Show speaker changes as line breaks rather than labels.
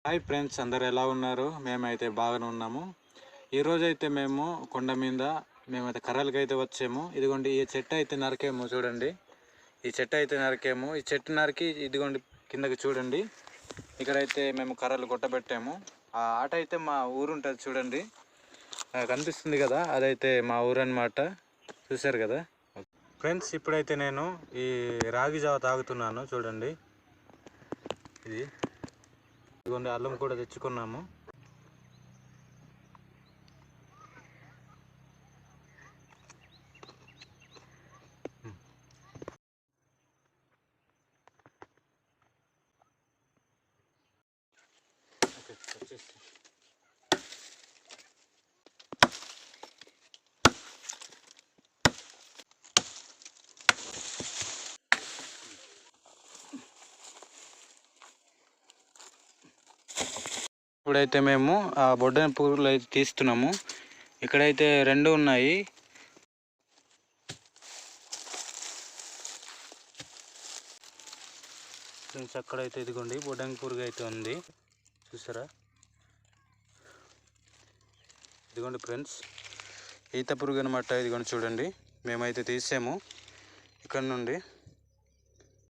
Hi friends, అందరు ఎలా ఉన్నారు? మేమైతే బాగానే ఉన్నాము. ఈరోజైతే మేము కొండ మీద మేమైతే కర్రలకైతే వచ్చాము. ఇదిగోండి, ఈ చెట్టు అయితే నరికేమో చూడండి. ఈ చెట్టు నరికి ఇదిగోండి కిందకి చూడండి. ఇక్కడైతే మేము కర్రలు కొట్టబెట్టాము. ఆ ఆట అయితే మా ఊరు ఉంటుంది చూడండి, కనిపిస్తుంది కదా, అదైతే మా ఊరు అన్నమాట. చూశారు కదా ఫ్రెండ్స్. ఇప్పుడైతే నేను ఈ రాగి జావ తాగుతున్నాను చూడండి. ఇదిగోండి, అల్లం కూడా తెచ్చుకున్నాము. ఇప్పుడైతే మేము ఆ బొడ్డన పూలు అయితే తీస్తున్నాము. ఇక్కడైతే 2 ఉన్నాయి. ఫ్రెండ్స్, అక్కడైతే ఇదిగోండి బొడ్డంగి పురుగు అయితే ఉంది, చూసారా? ఇదిగోండి ఫ్రెండ్స్, ఈత పురుగు అనమాట. ఇదిగోండి చూడండి, మేమైతే తీసాము ఇక్కడ నుండి.